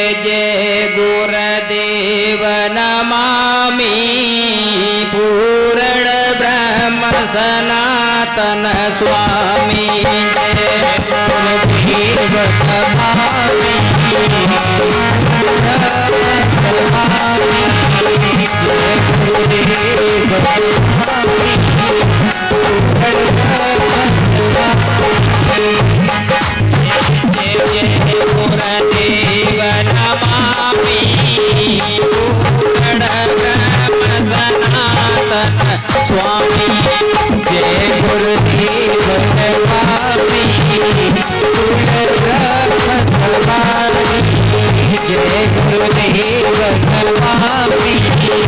जय गुरुदेव नमामि पूर्ण ब्रह्म सनातन स्वामी। जय गुरुदेव नमामि स्वामी। जय गुरुदेव नमामि जय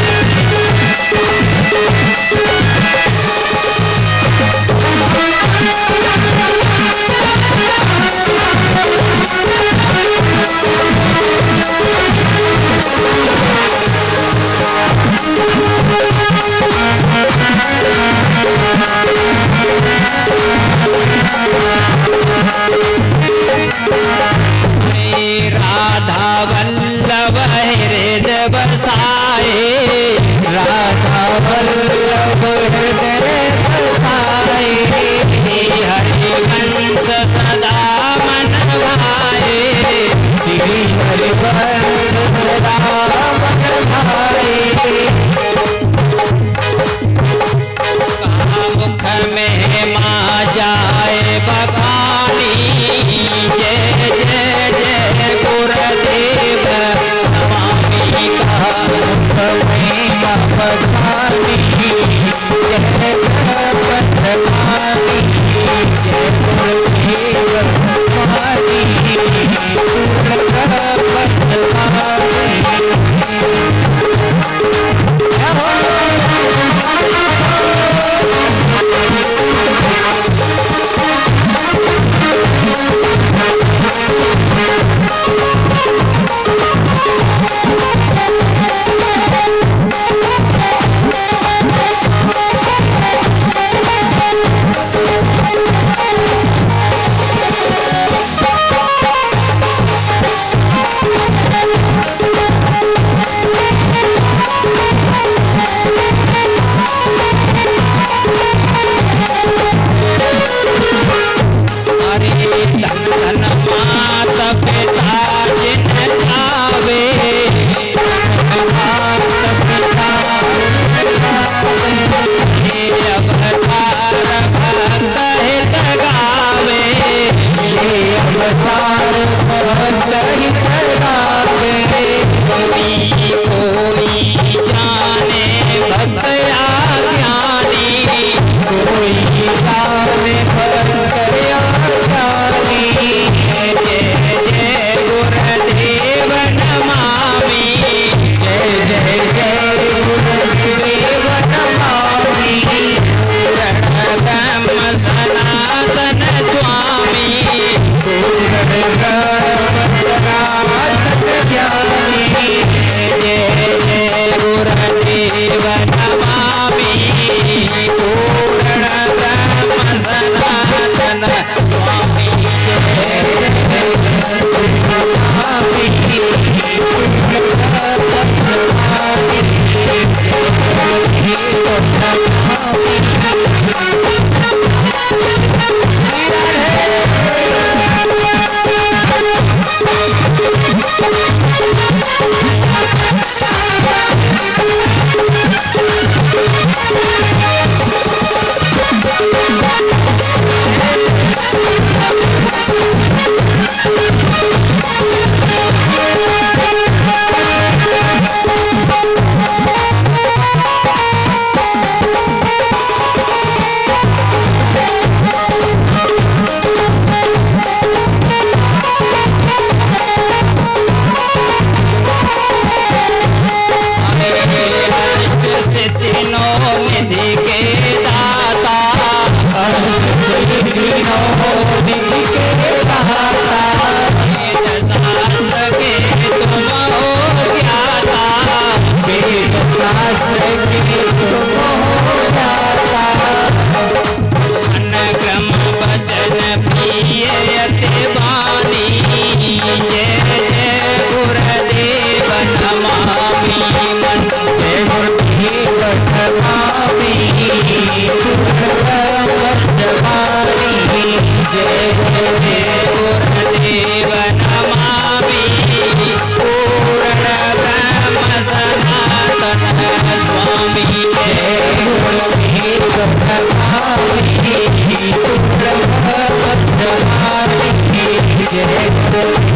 गुरुदेव नमामि राधा वल्लभ हृदय बसाए, राधा वल्लभ हृदय बसाए, हरि वंश सदा मन भाए, श्री हरि वंश सदा मन भाए। मुख में माँ जाए बखानी, जय जय जय गुरुदेव नमामि मुख में माँ बखानी, जय पटवानी, जय गुरुदेव नमामि सनातन स्वामी। Yeah.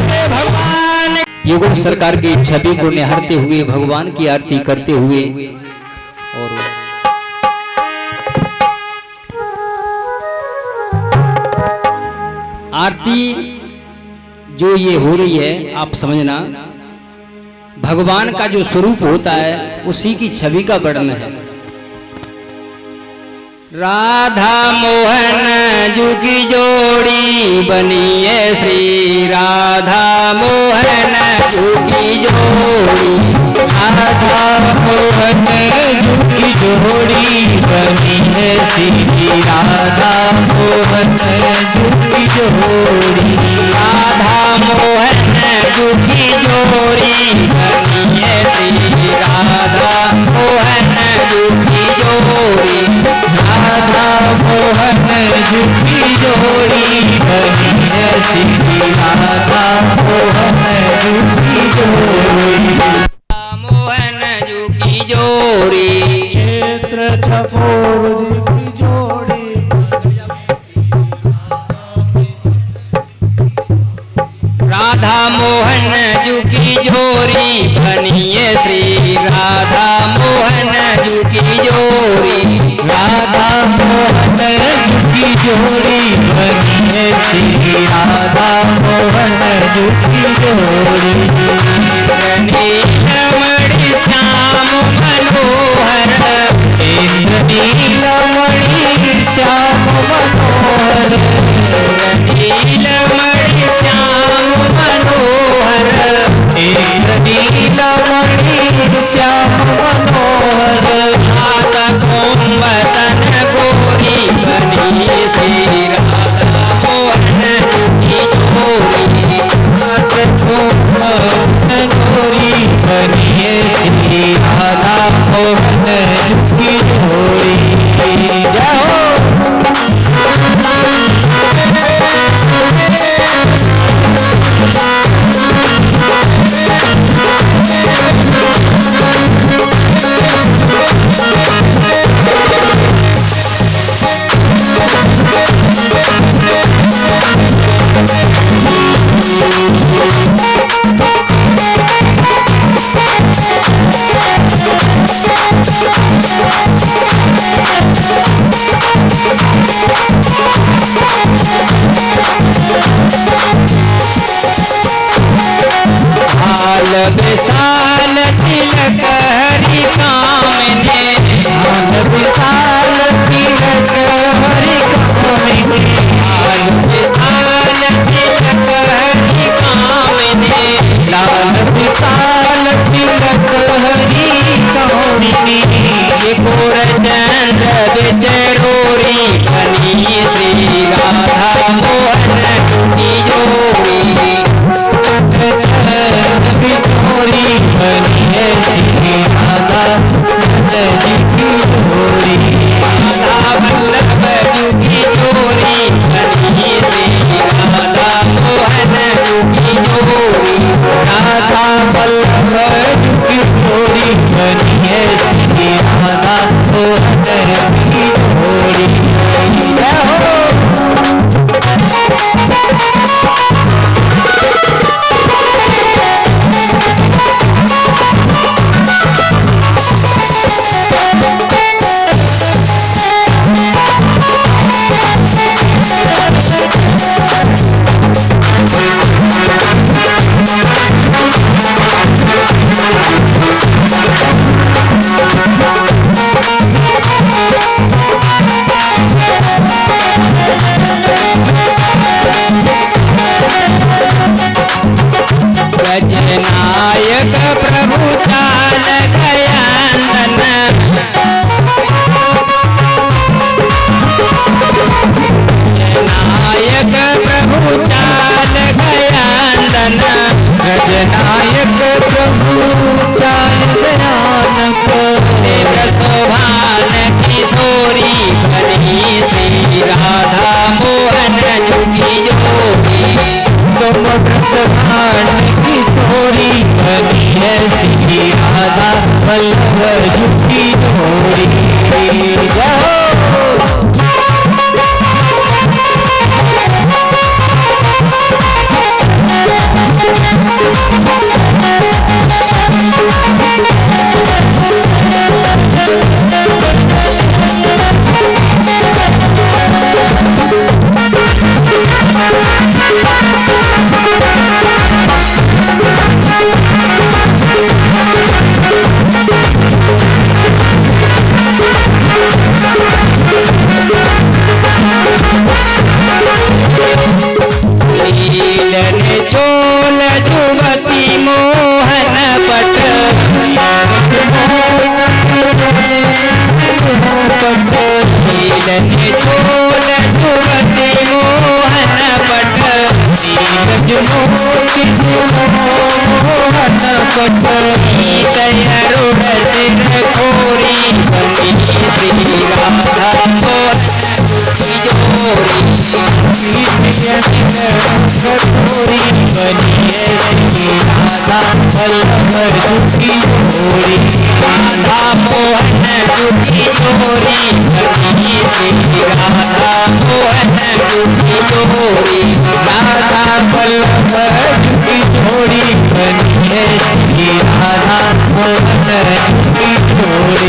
भगवान युगल सरकार की छवि को निहारते हुए भगवान की आरती करते हुए और आरती जो ये हो रही है आप समझना, भगवान का जो स्वरूप होता है उसी की छवि का वर्णन है। राधा मोहन जू की जोड़ी बनी है श्री राधा मोहन जू की जोड़ी, राधा मोहन जू की जोड़ी बनी है श्री राधा मोहन जू की जोड़ी, राधा मोहन जू की जोड़ी बनी है श्री राधा मोहन जू की जोड़ी, राधा मोहन जू की जोड़ी बनी है श्री राधा मोहन जू की जोड़ी, मोहन जू की जोड़ी क्षेत्र चकोर जी की जोड़ी, राधा मोहन जू की जोड़ी बनी है श्री राधा मोहन जू की जोड़ी, राधा मोहन जू की जोड़ी बनी है श्री राधा मोहन जू की जोड़ी, नीलमणि श्याम मनोहर, इंद्र नीलमणि श्याम मनोहर, नीलमणि श्याम मनोहर, इंद्र नीलमणि श्याम मनोहर, हाथ कोमतन गोरी बनी श्री राधा मोहन जू की जोड़ी, हाथ कोमल गोरी बनी है श्री राधा मोहन जू की जोड़ी। जय हो। हाल विशाल तिलक हरि कामने, हाल विशाल तिलक हरि कामिनी, हाल विशाल तिलक हरि कामने, लाल विशाल तिलक हरि कामिनी, चिकोर चंद्र बिचरोरी बनी श्री राधा मोहन जू की जोड़ी, जोड़ी बनी है श्री राधा मोहन जी की जोड़ी, राधा वल्लभ जू की जोड़ी बनी श्री राधा मोहन जू की जोड़ी, राधा वल्लभ जी की जोड़ी बनी है श्री राधा मोहन जी की जोड़ी। जय हो। गजनायक प्रभु चाल गयांदन, गजनायक प्रभु चाल गयांदन, गजनायक प्रभु चाल दयानक, देव शोभान किशोरी बनी श्री राधा मोहन जू की जोड़ी, प्रधान किशोरी बनी है श्री राधा वल्लभ जी की जोड़ी। जय हो। पटनी तयरुण सिर खोरी बनी श्री राधा मोहन की जोड़ी खोरी बनी श्री राधा वल्लभ की जोड़ी राधा मोहन की जोड़ी बनी श्री राधा मोहन की जोड़ी राधा वल्लभ की जोड़ी बनी श्री राधा मोहन की जोड़ी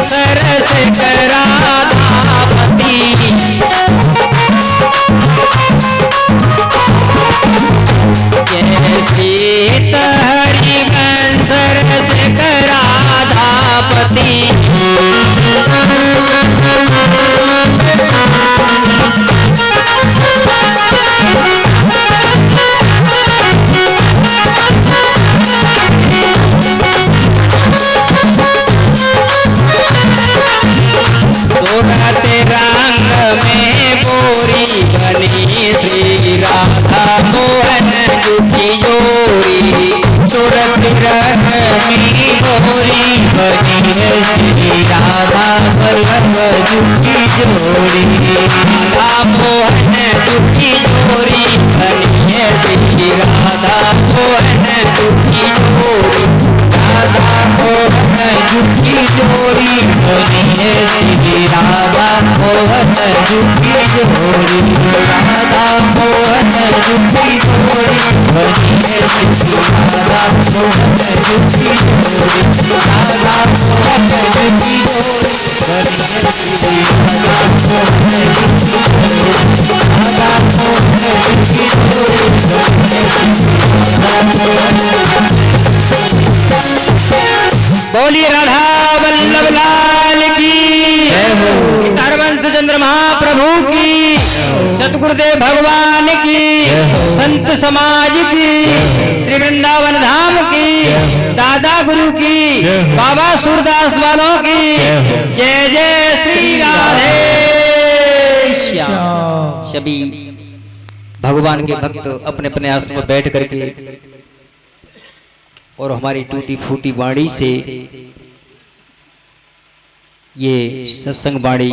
सरस कराधापति जय सीत हरिवंश रस कराधापति रंग में बोरी बनी श्री राधा मोहन की जोड़ी सूरत रंग में बोरी बनी श्री राधा वल्लभ की जोड़ी राधा मोहन की जोड़ी बनी श्री राधा मोहन की जोड़ी राधा मोहन की जोड़ी बनी श्री राधा मोहन की जोड़ी राधा मोहन की जोड़ी बनी श्री राधा मोहन की जोड़ी राधा मोहन की जोड़ी बनी श्री राधा मोहन की जोड़ी राधा मोहन की जोड़ी बोलिए राधा वल्लभ लाल की हरवंश चंद्र महाप्रभु की सतगुरुदेव भगवान की संत समाज की श्री वृंदावन धाम की दादा गुरु की बाबा सूरदास वालों की जय जय श्री राधे श्याम। सभी भगवान के भक्त अपने अपने आसन पर बैठ करके और हमारी टूटी फूटी वाणी से ये सत्संग वाणी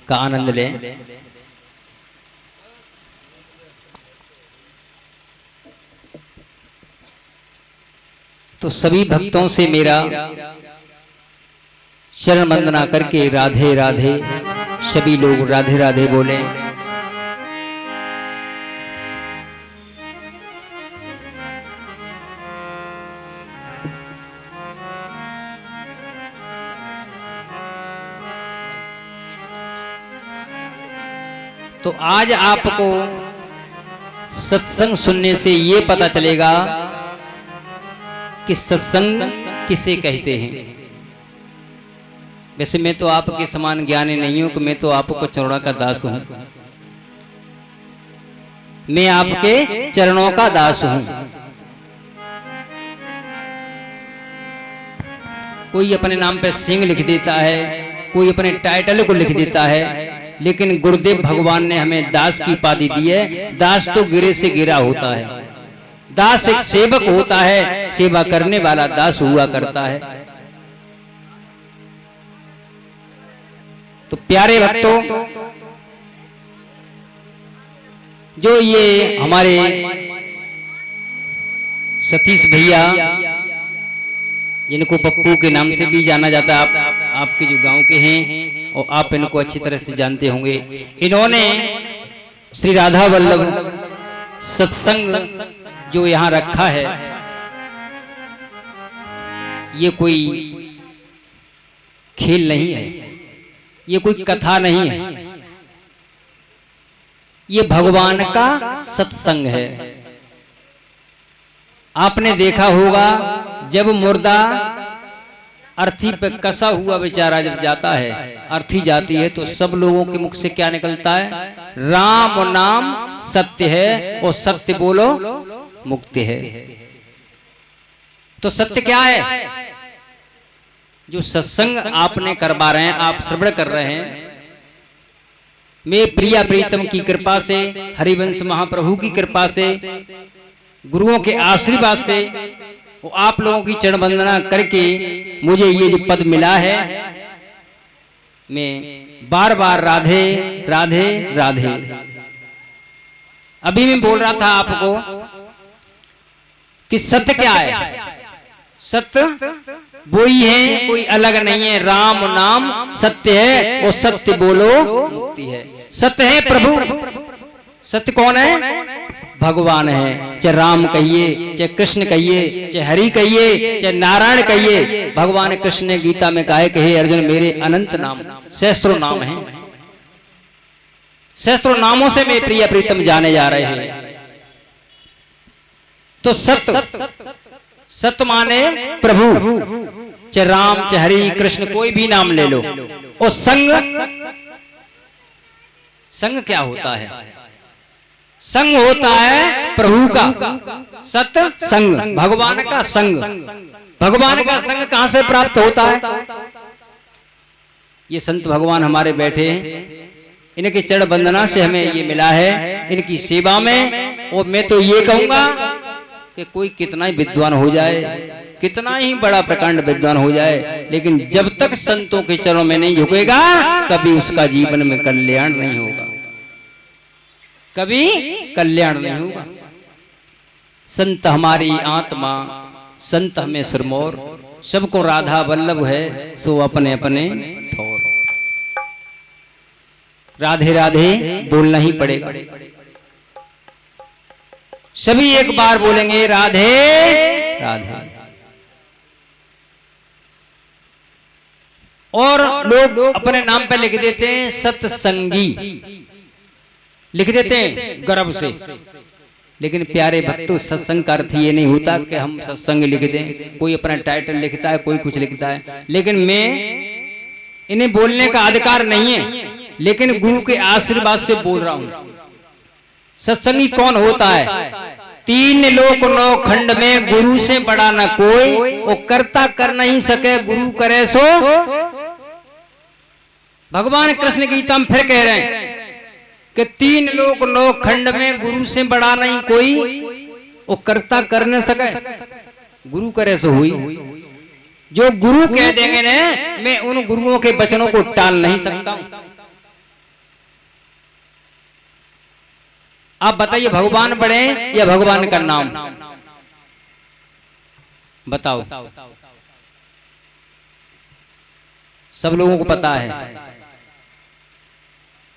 का आनंद लें। तो सभी भक्तों से मेरा चरण वंदना करके राधे राधे, सभी लोग राधे राधे बोलें। तो आज आपको सत्संग सुनने से ये पता चलेगा कि सत्संग किसे कहते हैं। वैसे मैं तो आपके समान ज्ञानी नहीं हूं कि मैं तो आपको चरणों का दास हूं, मैं आपके चरणों का दास हूं। कोई अपने नाम पे सिंह लिख देता है, कोई अपने टाइटल को लिख देता है, लेकिन गुरुदेव भगवान ने हमें दास की उपाधि दी है। दास तो गिरे से गिरा होता है, दास एक सेवक होता है, सेवा करने वाला दास हुआ करता है। तो प्यारे भक्तों, जो ये हमारे सतीश भैया, जिनको पप्पू के नाम से भी जाना जाता है, आपके जो गांव के हैं और आप इनको अच्छी तरह से जानते होंगे, इन्होंने श्री राधा वल्लभ सत्संग जो यहाँ रखा है, ये कोई खेल नहीं है, ये कोई कथा नहीं है। ये भगवान का सत्संग है। आपने देखा होगा जब मुर्दा अर्थी पे कसा हुआ बेचारा जब जाता है, अर्थी जाती है, तो सब लोगों के मुख से क्या निकलता है? राम नाम सत्य है और सत्य बोलो मुक्ति है। तो सत्य क्या है? जो सत्संग आपने करवा रहे हैं, आप श्रवण कर रहे हैं, मैं प्रिया प्रीतम की कृपा से, हरिवंश महाप्रभु की कृपा से, गुरुओं के आशीर्वाद से, वो आप लोगों की चरण वंदना करके मुझे ये जो पद मिला है, मैं बार बार राधे राधे राधे। अभी मैं बोल रहा था आपको कि सत्य क्या है? सत्य वो ही है, कोई अलग नहीं है। राम नाम सत्य है और सत्य बोलो मुक्ति है। सत्य है प्रभु। सत्य कौन है? भगवान है। चाहे राम कहिए, चाहे कृष्ण कहिए, चाहे हरि कहिए, चाहे नारायण कहिए। भगवान कृष्ण ने गीता में कहा है कि हे अर्जुन, मेरे अनंत नाम, सहस्त्रों नाम हैं। सहस्त्रों नामों से मैं प्रिय प्रीतम जाने जा रहे हैं। तो सत्य, सत्य माने प्रभु, चाहे राम, चाहे हरि, कृष्ण, कोई भी नाम ले लो। और संग, संग क्या होता है? संग होता है प्रभु का। सत्य संग, भगवान का संग। भगवान का संग कहां से प्राप्त होता है? ये संत भगवान हमारे बैठे हैं, इनके चरण वंदना से हमें ये मिला है, इनकी सेवा में। और मैं तो ये कहूंगा कि कोई कितना ही विद्वान हो जाए, कितना ही बड़ा प्रकांड विद्वान हो जाए, लेकिन जब तक संतों के चरणों में नहीं झुकेगा, कभी उसका जीवन में कल्याण नहीं होगा, कभी कल्याण नहीं होगा। संत हमारी आत्मा, संत हमें सिरमौर, सबको राधा वल्लभ है, सो अपने अपने ठौर। राधे राधे बोलना ही पड़ेगा। सभी एक बार बोलेंगे राधे राधे। और लोग अपने नाम पे लिख देते हैं सत्संगी, लिख देते हैं गर्व से। लेकिन प्यारे भक्तों, सत्संग का अर्थ ये नहीं होता कि हम सत्संग लिख दें। कोई अपना टाइटल लिखता है, कोई कुछ लिखता है, लेकिन मैं इन्हें बोलने का अधिकार नहीं है, लेकिन गुरु के आशीर्वाद से बोल रहा हूं। सत्संगी कौन होता है? तीन लोक नौ खंड में गुरु से बड़ा न कोई, वो करता कर नहीं सके गुरु करे सो। भगवान कृष्ण गीता में फिर कह रहे हैं कि तीन लोक नौ खंड में गुरु से बड़ा नहीं कोई, वो करता कर न सके गुरु करे सो हुई। जो गुरु कह देंगे ना, मैं उन गुरुओं के वचनों को टाल नहीं सकता हूं। आप बताइए, भगवान बड़े या भगवान का नाम? बताओ। सब लोगों को पता है,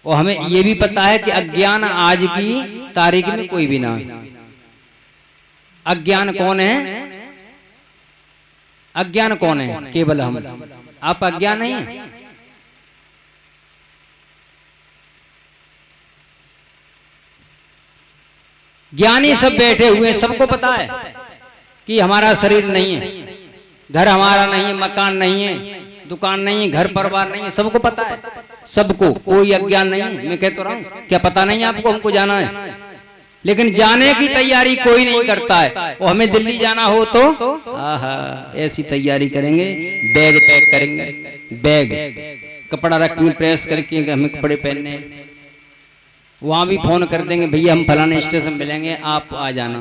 और हमें यह भी पता है कि अज्ञान आज की तारीख में कोई भी ना है। अज्ञान कौन है? अज्ञान कौन है? केवल हम। आप अज्ञान नहीं है। ज्ञानी सब बैठे हुए, सबको पता है कि हमारा शरीर नहीं है, घर हमारा नहीं है, मकान नहीं है, दुकान नहीं है, घर परिवार नहीं है, सबको पता है। सबको, कोई अज्ञान नहीं है। मैं कह तो रहा हूं, क्या पता नहीं आपको हमको जाना है? लेकिन जाने की तैयारी कोई नहीं करता है। और हमें दिल्ली जाना हो तो आहा ऐसी तैयारी करेंगे, बैग पैक करेंगे, बैग कपड़ा रखेंगे प्रेस करके, हमें कपड़े पहनने। वहां भी फोन कर देंगे, भैया हम फलाने स्टेशन मिलेंगे, आप आ जाना।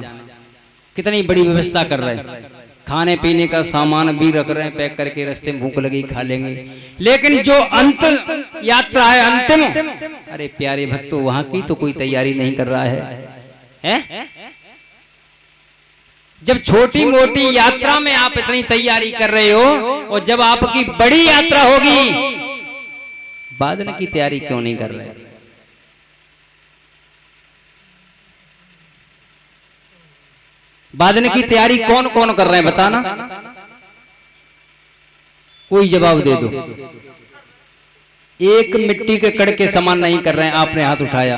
कितनी बड़ी व्यवस्था कर रहे हैं। खाने पीने का सामान भी रख रहे हैं पैक करके, रास्ते में भूख लगी खा लेंगे। लेकिन जो अंत यात्रा है, अंतिम, अरे प्यारे भक्तों, वहां की तो कोई तैयारी नहीं कर रहा है? जब छोटी मोटी यात्रा में आप इतनी तैयारी कर रहे हो, और जब आपकी बड़ी यात्रा होगी, बादल की तैयारी क्यों नहीं कर रहे? बादल की तैयारी कौन कौन कर रहे हैं बताना? कोई जवाब दे दो। एक मिट्टी के कण के समान नहीं कर रहे हैं। आपने हाथ उठाया,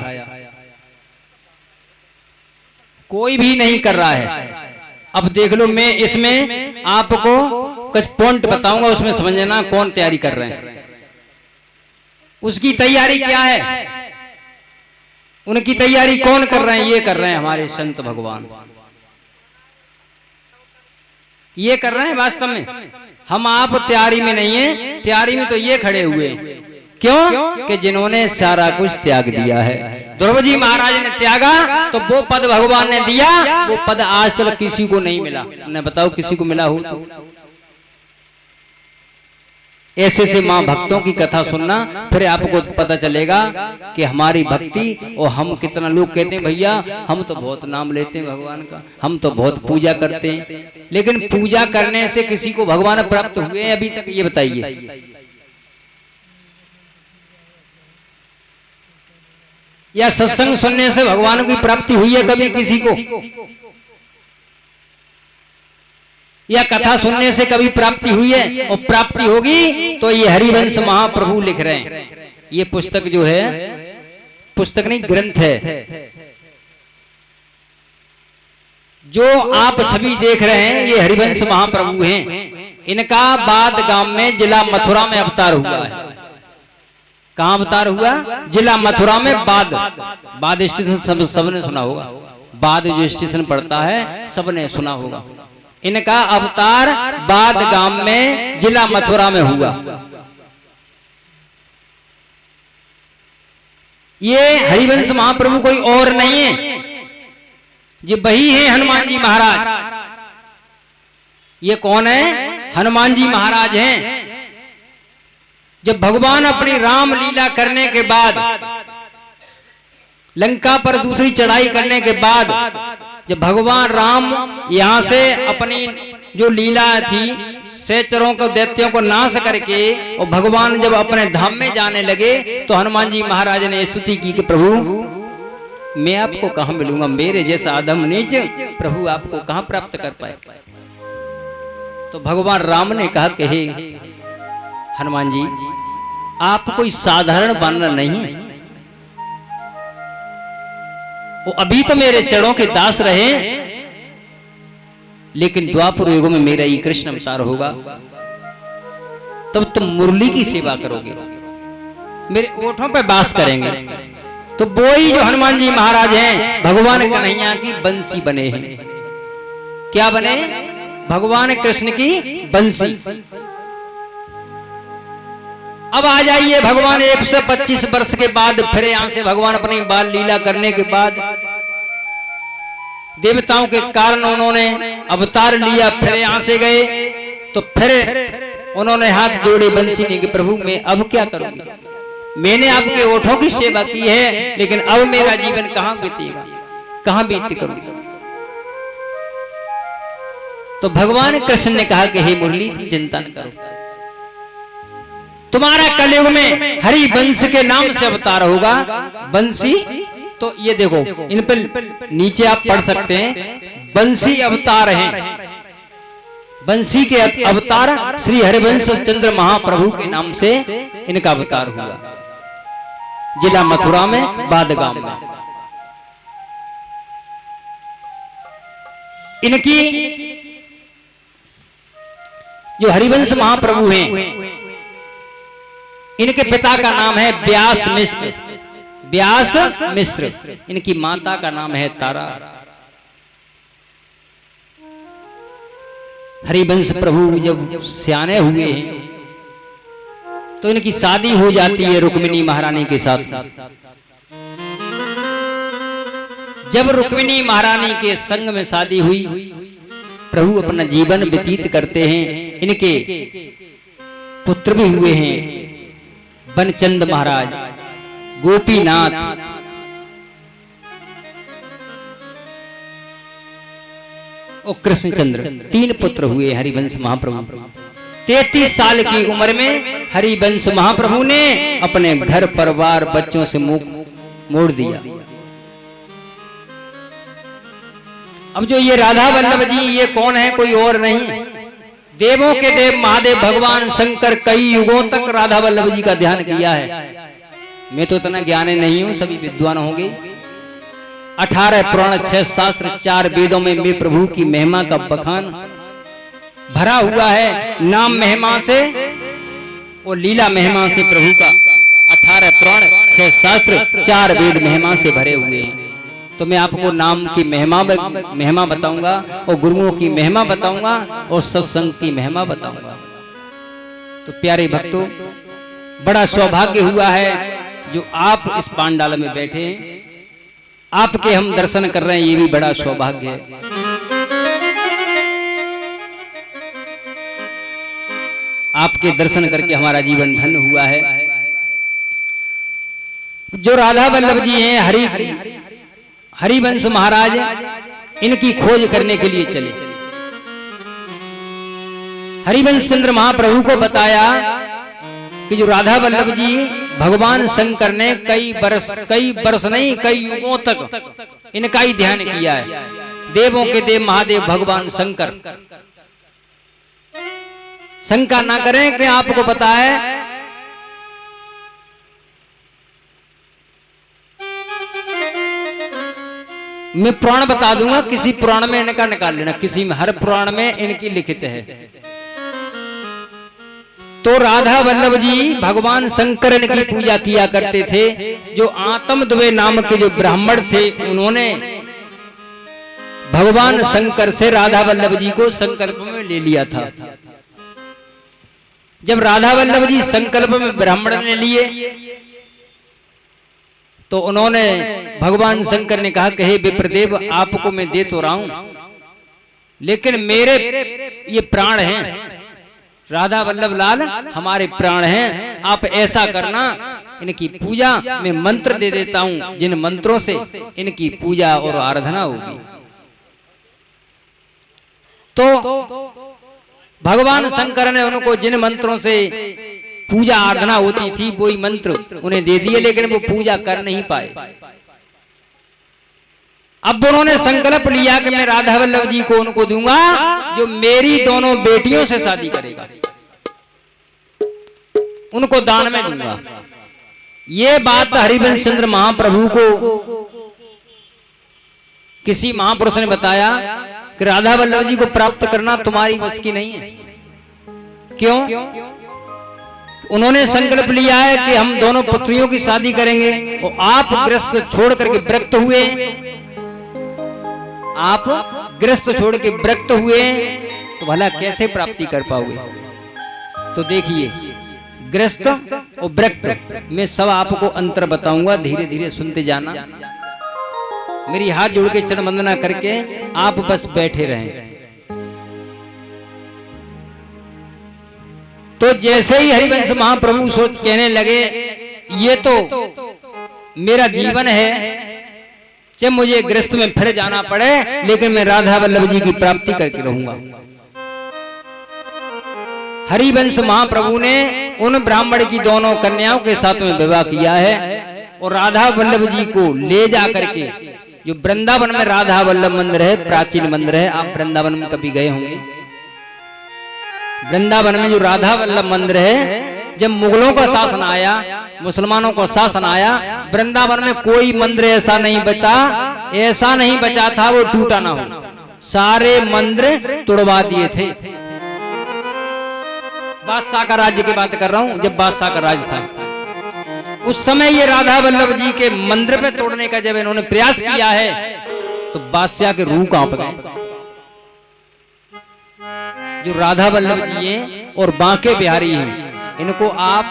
कोई भी नहीं कर रहा है। अब देख लो, मैं इसमें आपको कुछ पॉइंट बताऊंगा, उसमें समझना कौन तैयारी कर रहे हैं, उसकी तैयारी क्या है, उनकी तैयारी कौन कर रहे हैं। ये कर रहे हैं हमारे संत भगवान, ये कर रहे हैं वास्तव में। हम आप तैयारी में नहीं है, तैयारी में तो ये खड़े हुए हैं। क्यों? कि जिन्होंने सारा कुछ त्याग दिया है। ध्रुव जी महाराज ने त्यागा तो वो पद भगवान ने दिया, वो पद आज तक किसी को नहीं मिला। उन्हें बताओ किसी को मिला हो तो? ऐसे से मां भक्तों की कथा सुनना, फिर आपको पता चलेगा कि हमारी भक्ति। और हम कितना लोग कहते हैं भैया हम तो बहुत नाम लेते हैं भगवान का, हम तो बहुत पूजा करते हैं, लेकिन पूजा करने से किसी को भगवान प्राप्त हुए हैं अभी तक? ये बताइए। या सत्संग सुनने से भगवान की प्राप्ति हुई है कभी किसी को? या कथा सुनने से कभी प्राप्ति हुई है? और प्राप्ति होगी तो ये हरिवंश महाप्रभु लिख रहे हैं। ये पुस्तक जो है, पुस्तक नहीं ग्रंथ है, जो आप सभी देख रहे हैं, ये हरिवंश महाप्रभु हैं। इनका बाद गांव में जिला मथुरा में अवतार हुआ है। कहां अवतार हुआ? जिला मथुरा में। बाद स्टेशन सबने सुना होगा, बाद जो स्टेशन पड़ता है सबने सुना होगा। इनका अवतार बाद गांव में जिला मथुरा में हुआ। ये हरिवंश महाप्रभु कोई और नहीं है, ये वही है हनुमान जी महाराज। ये कौन है? हनुमान जी महाराज हैं। जब भगवान अपनी राम लीला करने के बाद, लंका पर दूसरी चढ़ाई करने के बाद, जब भगवान राम यहां से अपनी जो लीला थी सैकड़ों को दैत्यों को नाश करके, और भगवान जब अपने धाम में जाने लगे तो हनुमान जी महाराज ने स्तुति की कि प्रभु मैं आपको कहां मिलूंगा, मेरे जैसा अधम नीच प्रभु आपको कहां प्राप्त कर पाए। तो भगवान राम ने कहा कि हे हनुमान जी, आप कोई साधारण वानर नहीं है, वो अभी तो मेरे चरणों के दास रहे, लेकिन द्वापर युग में मेरा ही कृष्ण अवतार होगा, तब तुम मुरली की सेवा करोगे, मेरे ओठों पे वास करेंगे। तो वो ही जो हनुमान जी महाराज हैं भगवान कन्हैया की बंसी बने हैं। क्या बने? भगवान कृष्ण की बंसी। अब आ जाइए, भगवान 125 वर्ष के बाद फिर यहां से भगवान अपनी बाल लीला करने के बाद देवताओं के कारण उन्होंने अवतार लिया, फिर यहां से गए तो फिर उन्होंने हाथ जोड़े बंसी ने कि प्रभु मैं अब क्या करूंगी, मैंने आपके ओठों की सेवा की है, लेकिन अब मेरा जीवन कहां बीतेगा, कहां बीत करूंगा। तो भगवान कृष्ण ने कहा कि हे मुरली तुम चिंता न करो, तुम्हारा कलयुग में हरि वंश के नाम से अवतार होगा। बंसी तो ये देखो, इन पर नीचे आप पढ़ सकते हैं, बंसी अवतार हैं। बंसी के अवतार श्री हरिवंश चंद्र महाप्रभु के नाम से इनका अवतार हुआ, जिला मथुरा में बादगाम में। इनकी जो हरिवंश महाप्रभु हैं, इनके पिता का नाम है व्यास मिश्र, व्यास मिश्र। इनकी माता का नाम है तारा। हरिवंश प्रभु जब सियाने हुए हैं तो इनकी शादी हो जाती है रुक्मिणी महारानी के साथ। जब रुक्मिणी महारानी के संग में शादी हुई, प्रभु अपना जीवन व्यतीत करते हैं। इनके पुत्र भी हुए हैं, बनचंद महाराज, गोपीनाथ, और कृष्णचंद्र, 3 पुत्र हुए हरिवंश महाप्रभु। 33 साल की उम्र में हरिवंश महाप्रभु ने अपने घर परिवार बच्चों से मुख मोड़ दिया। अब जो ये राधा वल्लभ जी, ये कौन है? कोई और नहीं, देवों के देव महादेव भगवान शंकर कई युगों तक राधा वल्लभ जी का ध्यान किया है। मैं तो इतना ज्ञानी नहीं हूं, सभी विद्वान होंगे। 18 पुराण 6 शास्त्र 4 वेदों में वे प्रभु की महिमा का बखान भरा हुआ है। नाम महिमा से और लीला महिमा से प्रभु का 18 पुराण 6 शास्त्र 4 वेद महिमा से भरे हुए हैं। तो मैं आपको नाम की महिमा बताऊंगा और गुरुओं की महिमा बताऊंगा और सत्संग की महिमा बताऊंगा। तो प्यारे भक्तों, बड़ा सौभाग्य हुआ है जो आप इस पांडाल में बैठे हैं, आपके हम दर्शन कर रहे हैं, ये भी बड़ा सौभाग्य है। आपके दर्शन करके हमारा जीवन धन्य हुआ है। जो राधा वल्लभ जी हैं, हरिवंश महाराज, इनकी खोज करने के लिए चले। हरिवंश चंद्र महाप्रभु को बताया कि जो राधा वल्लभ जी भगवान शंकर ने कई वर्ष नहीं कई युगों तक इनका ही ध्यान किया है। देवों के देव महादेव भगवान शंकर, शंका ना करें कि आपको पता है मैं पुराण बता दूंगा, किसी पुराण में इनका निकाल लेना, किसी में, हर पुराण में इनकी लिखित है। तो राधा वल्लभ जी भगवान शंकर की पूजा किया करते थे। जो आत्मद्वय नाम के जो ब्राह्मण थे, उन्होंने भगवान शंकर से राधा वल्लभ जी को संकल्प में ले लिया था। जब राधा वल्लभ जी संकल्प में ब्राह्मण ने लिए तो उन्होंने, भगवान शंकर ने कहा कि हे विप्रदेव, आपको मैं दे तो रहा हूं, लेकिन मेरे ये प्राण हैं, राधा वल्लभ लाल हमारे प्राण हैं। आप ऐसा करना, इनकी पूजा मैं मंत्र दे देता हूं, जिन मंत्रों से इनकी पूजा और आराधना होगी। तो भगवान शंकर ने उनको जिन मंत्रों से पूजा आराधना होती थी वही मंत्र उन्हें दे दिए, लेकिन वो पूजा कर नहीं पाए। अब उन्होंने संकल्प लिया कि मैं राधा वल्लभ जी को उनको दूंगा जो मेरी दोनों बेटियों से शादी करेगा, उनको दान में दूंगा। ये बात हरिवंश चंद्र महाप्रभु को किसी महापुरुष ने बताया कि राधा वल्लभ जी को प्राप्त करना तुम्हारी बस की नहीं है। क्यों? उन्होंने संकल्प लिया है कि हम दोनों पुत्रियों की शादी करेंगे और आप गृहस्थ छोड़ करके विरक्त हुए, आप गृहस्थ छोड़ के विरक्त हुए, तो भला कैसे प्राप्ति कर पाओगे? तो देखिए, गृहस्थ और विरक्त में सब आपको अंतर बताऊंगा, धीरे धीरे सुनते जाना। मेरी हाथ जोड़ के चरण वंदना करके आप बस बैठे रहें। तो जैसे ही हरिवंश महाप्रभु सोच कहने लगे, ये तो मेरा जीवन है, चाहे मुझे गृहस्थ में फिर जाना पड़े, लेकिन मैं राधा वल्लभ जी की प्राप्ति करके रहूंगा। हरिवंश महाप्रभु ने उन ब्राह्मण की दोनों कन्याओं के साथ में विवाह किया है और राधा वल्लभ जी को ले जा करके, जो वृंदावन में राधा वल्लभ मंदिर है, प्राचीन मंदिर है, आप वृंदावन में कभी गए होंगे। वृंदावन में जो राधा वल्लभ मंदिर है, जब मुगलों का शासन आया, मुसलमानों का शासन आया, वृंदावन में कोई मंदिर ऐसा नहीं बचा था वो टूटा ना हो। सारे मंदिर तोड़वा दिए थे। बादशाह का राज्य की बात कर रहा हूं, जब बादशाह का राज था उस समय ये राधा वल्लभ जी के मंदिर पे तोड़ने का जब इन्होंने प्रयास किया है तो बादशाह के रूह कांप गए। जो राधा वल्लभ जी हैं और बांके बिहारी हैं, इनको आप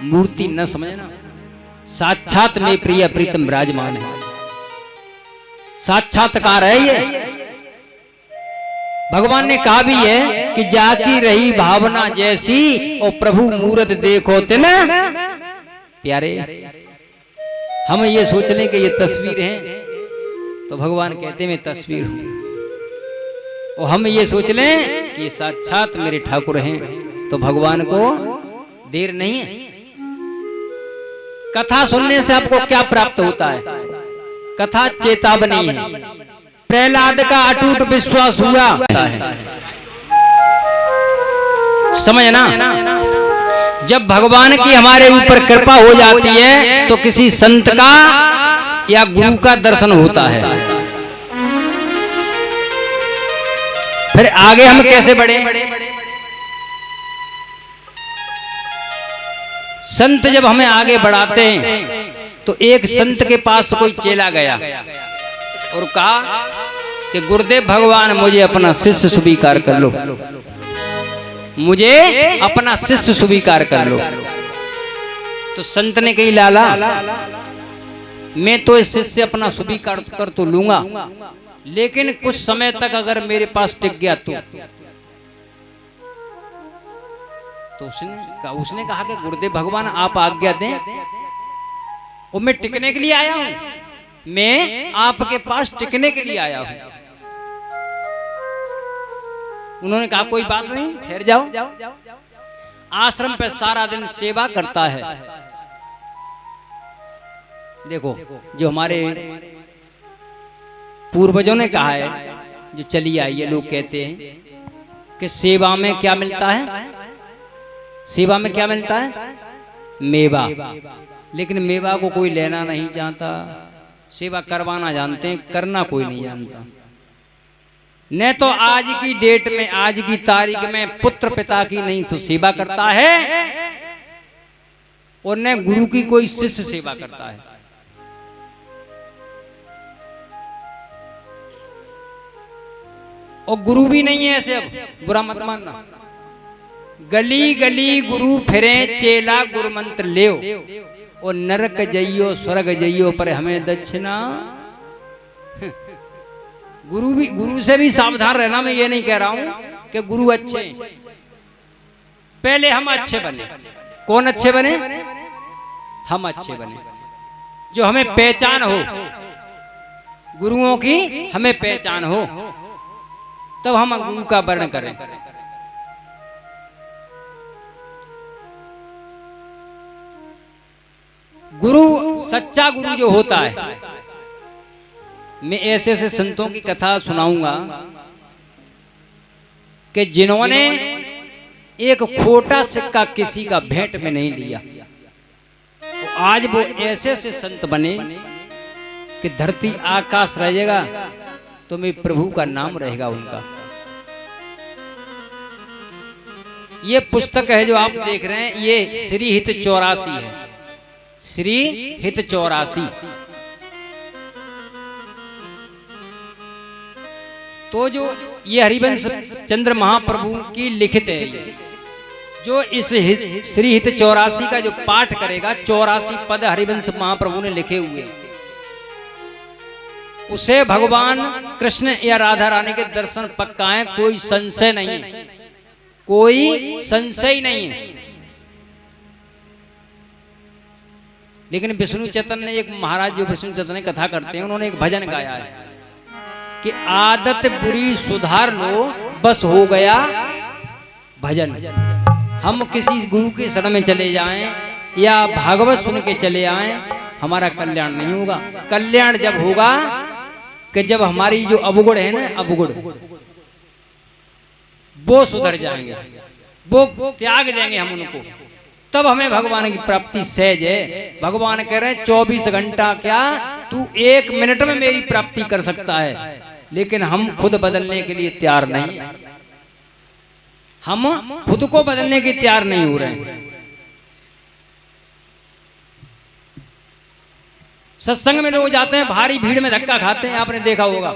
मूर्ति न समझना, साक्षात में प्रिय प्रीतम विराजमान है, साक्षात्कार है ये। भगवान ने कहा भी है कि जाकी रही भावना जैसी और प्रभु मूरत देखो तिन प्यारे। हम ये सोच लें कि ये तस्वीर है, तो भगवान कहते मैं तस्वीर हूं, और हम ये सोच लें कि साक्षात मेरे ठाकुर हैं, तो भगवान को देर नहीं है। कथा सुनने से आपको क्या प्राप्त होता है? कथा चेतावनी है। प्रहलाद का अटूट विश्वास हुआ है, समझना। जब भगवान की हमारे ऊपर कृपा हो जाती है तो किसी संत का या गुरु का दर्शन होता है। फिर आगे हम कैसे बढ़े? संत जब हमें आगे बढ़ाते हैं तो एक संत के पास कोई चेला गया और कहा कि गुरुदेव भगवान मुझे अपना शिष्य स्वीकार कर लो, मुझे अपना शिष्य स्वीकार कर लो। तो संत ने कही लाला मैं तो इस शिष्य अपना स्वीकार कर तो लूंगा, लेकिन कुछ समय तक अगर मेरे पास टिक गया तो उसने कहा कि गुरुदेव भगवान आप आज्ञा दें, और मैं टिकने के लिए आया हूं, मैं आपके पास टिकने के लिए आया हूं। उन्होंने कहा कोई बात नहीं, ठहर जाओ। आश्रम पे सारा दिन सेवा करता है। देखो जो हमारे पूर्वजों ने कहा है, जो चली आई है, लोग कहते हैं कि सेवा में क्या मिलता है? सेवा में क्या मिलता है? मेवा। लेकिन मेवा को कोई लेना नहीं चाहता, सेवा करवाना जानते हैं, करना कोई नहीं जानता। न तो आज की डेट में, आज की तारीख में पुत्र पिता की नहीं तो सेवा करता है, और न गुरु की कोई शिष्य सेवा करता है। और गुरु भी नहीं है ऐसे, अब बुरा मत मानना। गली गली गुरु फिरे चेला गुरु मंत्र लेओ, और नरक जइयो स्वर्ग जइयो पर हमें दक्षिणा। गुरु से भी सावधान रहना। मैं ये नहीं कह रहा हूं कि गुरु अच्छे, पहले हम अच्छे बने। कौन अच्छे बने? हम अच्छे बने, जो हमें पहचान हो, गुरुओं की हमें पहचान हो, तब हम गुरु का वर्ण करें। गुरु, सच्चा गुरु जो होता है, मैं ऐसे ऐसे संतों की कथा सुनाऊंगा कि जिन्होंने एक खोटा सिक्का किसी का भेंट में नहीं लिया, तो आज वो ऐसे ऐसे संत बने कि धरती आकाश रहेगा तो मैं प्रभु का नाम रहेगा उनका। ये पुस्तक है जो आप देख रहे हैं, ये श्री हित 84 है, श्री हित 84। तो जो ये हरिवंश चंद्र महाप्रभु की लिखित है, ये जो इस श्री हित 84 का जो पाठ करेगा, 84 पद हरिवंश महाप्रभु ने लिखे हुए, उसे भगवान कृष्ण या राधा रानी के दर्शन पक्का है, कोई संशय नहीं है, कोई संशय नहीं है। लेकिन विष्णु चैतन्य ने, एक महाराज जो विष्णु चैतन्य कथा करते हैं, उन्होंने एक भजन गाया है कि आदत बुरी सुधार लो बस हो गया भजन। हम किसी गुरु के शरण में चले जाएं या भागवत सुन के चले आएं, हमारा कल्याण नहीं होगा। कल्याण जब होगा कि जब हमारी जो अवगुण है ना, अवगुण वो सुधर जाएंगे, वो त्याग देंगे हम उनको, तब हमें भगवान की प्राप्ति सहज है। भगवान कह रहे हैं 24 घंटा क्या, तू 1 मिनट में मेरी प्राप्ति कर सकता है, लेकिन हम खुद बदलने के लिए तैयार नहीं, हम खुद को बदलने के तैयार नहीं हो रहे हैं। सत्संग में लोग जाते हैं, भारी भीड़ में धक्का खाते हैं, आपने देखा होगा,